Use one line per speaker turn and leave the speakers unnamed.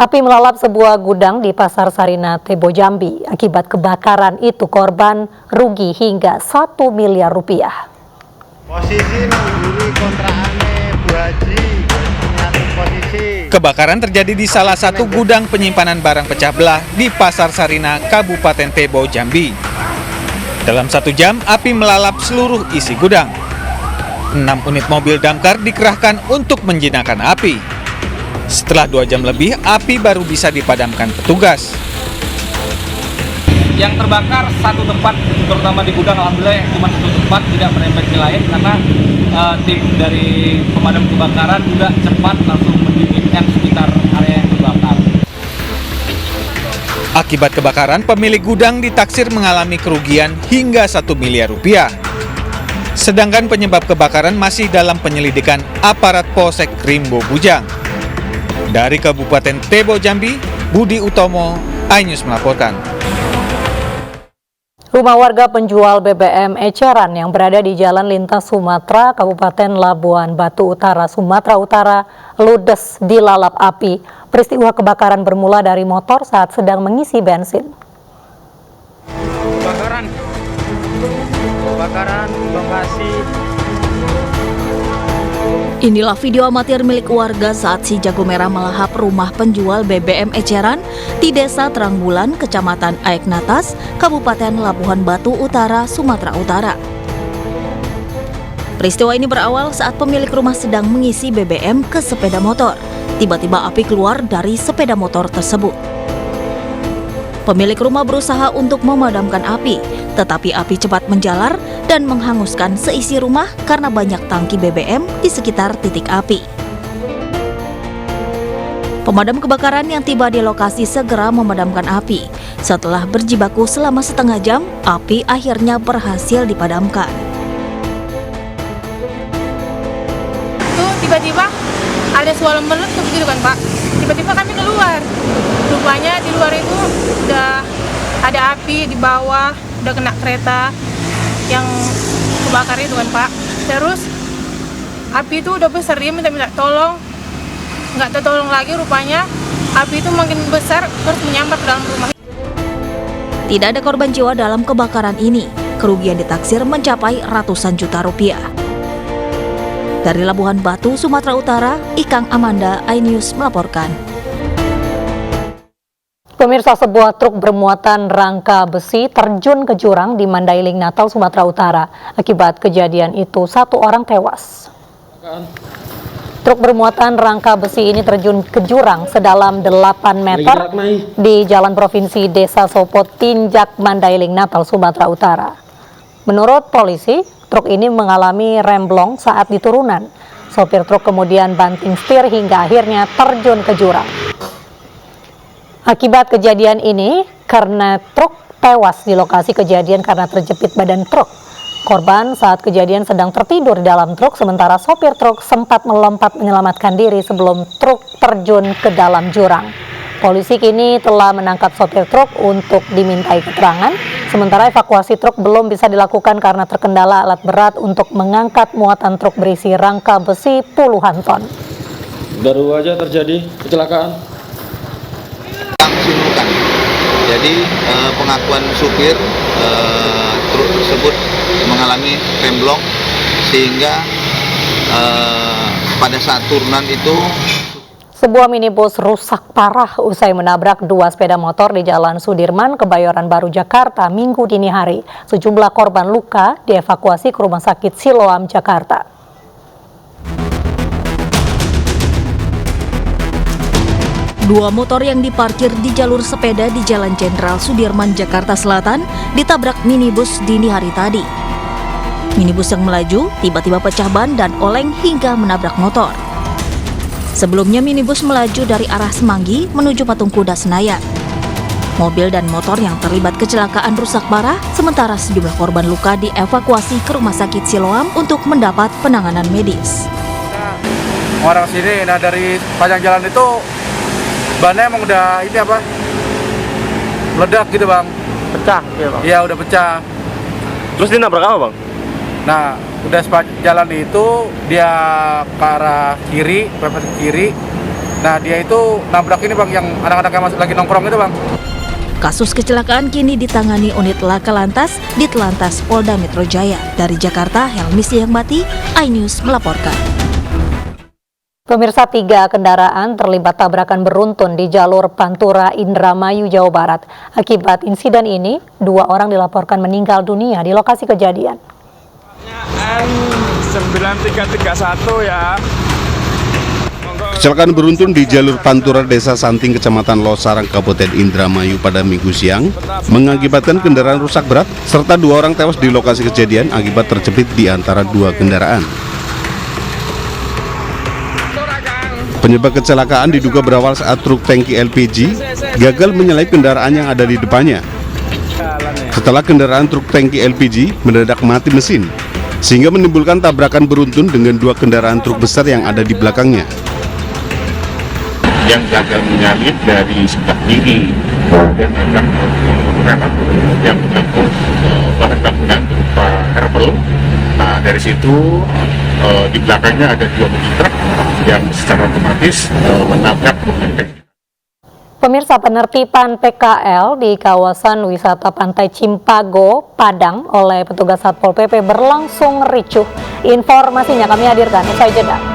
Api melalap sebuah gudang di Pasar Sarina, Tebo, Jambi. Akibat kebakaran itu korban rugi hingga 1 miliar rupiah.
Posisi mengguri kontrakannya Bu Haji, posisi.
Kebakaran terjadi di salah satu gudang penyimpanan barang pecah belah di Pasar Sarina, Kabupaten Tebo, Jambi. Dalam 1 jam, api melalap seluruh isi gudang. 6 unit mobil damkar dikerahkan untuk menjinakkan api. Setelah 2 jam lebih, api baru bisa dipadamkan petugas.
Yang terbakar satu tempat, terutama di gudang, alhamdulillah cuma satu tempat, tidak merembet ke lain karena tim dari pemadam kebakaran juga cepat langsung mendinginkan sekitar area yang terbakar.
Akibat kebakaran, pemilik gudang ditaksir mengalami kerugian hingga 1 miliar rupiah. Sedangkan penyebab kebakaran masih dalam penyelidikan aparat Polsek Rimbo Bujang. Dari Kabupaten Tebo, Jambi, Budi Utomo, iNews melaporkan.
Rumah warga penjual BBM eceran yang berada di Jalan Lintas Sumatera, Kabupaten Labuan Batu Utara, Sumatera Utara, ludes dilalap api. Peristiwa kebakaran bermula dari motor saat sedang mengisi bensin.
Kebakaran, lokasi.
Inilah video amatir milik warga saat si jago merah melahap rumah penjual BBM eceran di Desa Terangbulan, Kecamatan Aeknatas, Kabupaten Labuhan Batu Utara, Sumatera Utara. Peristiwa ini berawal saat pemilik rumah sedang mengisi BBM ke sepeda motor. Tiba-tiba api keluar dari sepeda motor tersebut. Pemilik rumah berusaha untuk memadamkan api, tetapi api cepat menjalar dan menghanguskan seisi rumah karena banyak tangki BBM di sekitar titik api. Pemadam kebakaran yang tiba di lokasi segera memadamkan api. Setelah berjibaku selama setengah jam, api akhirnya berhasil dipadamkan.
Tuh tiba-tiba ada suara meletup gitu kan Pak. Tiba-tiba kami keluar. Rupanya di luar itu udah ada api di bawah, udah kena kereta yang kebakar itu kan Pak. Terus api itu udah besar, dia minta tolong, nggak tertolong lagi, rupanya api itu makin besar terus menyambar ke dalam rumah.
Tidak ada korban jiwa dalam kebakaran ini. Kerugian ditaksir mencapai ratusan juta rupiah. Dari Labuhan Batu, Sumatera Utara, Ikang Amanda, iNews melaporkan.
Pemirsa, sebuah truk bermuatan rangka besi terjun ke jurang di Mandailing, Natal, Sumatera Utara. Akibat kejadian itu, 1 orang tewas. Truk bermuatan rangka besi ini terjun ke jurang sedalam 8 meter di Jalan Provinsi Desa Sopot, Tinjak, Mandailing, Natal, Sumatera Utara. Menurut polisi, truk ini mengalami remblong saat di turunan. Sopir truk kemudian banting setir hingga akhirnya terjun ke jurang. Akibat kejadian ini, karena truk tewas di lokasi kejadian karena terjepit badan truk. Korban saat kejadian sedang tertidur di dalam truk, sementara sopir truk sempat melompat menyelamatkan diri sebelum truk terjun ke dalam jurang. Polisi kini telah menangkap sopir truk untuk dimintai keterangan, sementara evakuasi truk belum bisa dilakukan karena terkendala alat berat untuk mengangkat muatan truk berisi rangka besi puluhan ton.
Baru aja terjadi kecelakaan.
Sinukan. Jadi pengakuan supir truk tersebut mengalami remblong sehingga pada saat turunan itu
sebuah minibus rusak parah usai menabrak 2 sepeda motor di Jalan Sudirman, Kebayoran Baru, Jakarta, Minggu dini hari. Sejumlah korban luka dievakuasi ke Rumah Sakit Siloam, Jakarta.
Dua motor yang diparkir di jalur sepeda di Jalan Jenderal Sudirman, Jakarta Selatan ditabrak minibus dini hari tadi. Minibus yang melaju tiba-tiba pecah ban dan oleng hingga menabrak motor. Sebelumnya minibus melaju dari arah Semanggi menuju Patung Kuda Senayan. Mobil dan motor yang terlibat kecelakaan rusak parah, sementara sejumlah korban luka dievakuasi ke Rumah Sakit Siloam untuk mendapat penanganan medis.
Orang sini, nah dari panjang jalan itu bannya emang udah ini apa? Meledak gitu Bang.
Pecah ya Bang?
Iya udah pecah.
Terus dia nabrak apa Bang?
Nah udah sepanjang jalan itu dia ke arah kiri, pepet kiri. Nah dia itu nabrak ini bang, yang anak-anak yang masih lagi nongkrong itu bang.
Kasus kecelakaan kini ditangani unit Laka Lantas Ditlantas Polda Metro Jaya. Dari Jakarta, Helmi Siangmati, iNews melaporkan.
Pemirsa, 3 kendaraan terlibat tabrakan beruntun di jalur Pantura Indramayu, Jawa Barat. Akibat insiden ini, 2 orang dilaporkan meninggal dunia di lokasi kejadian.
9331 ya.
Kecelakaan beruntun di jalur Pantura Desa Santing, Kecamatan Losarang, Kabupaten Indramayu pada Minggu siang mengakibatkan kendaraan rusak berat serta 2 orang tewas di lokasi kejadian akibat terjepit di antara 2 kendaraan. Penyebab kecelakaan diduga berawal saat truk tangki LPG gagal menyalip kendaraan yang ada di depannya. Setelah kendaraan truk tangki LPG mendadak mati mesin, sehingga menimbulkan tabrakan beruntun dengan 2 kendaraan truk besar yang ada di belakangnya.
Yang gagal menyalip dari sebelah kiri dan akan kanan yang mengangkut bahan bangunan berupa herbal. Nah, dari situ di belakangnya ada 2 mobil truk yang secara otomatis menabrak mobil.
Pemirsa, penertiban PKL di kawasan wisata Pantai Cimpago, Padang oleh petugas Satpol PP berlangsung ricuh. Informasinya kami hadirkan usai jeda.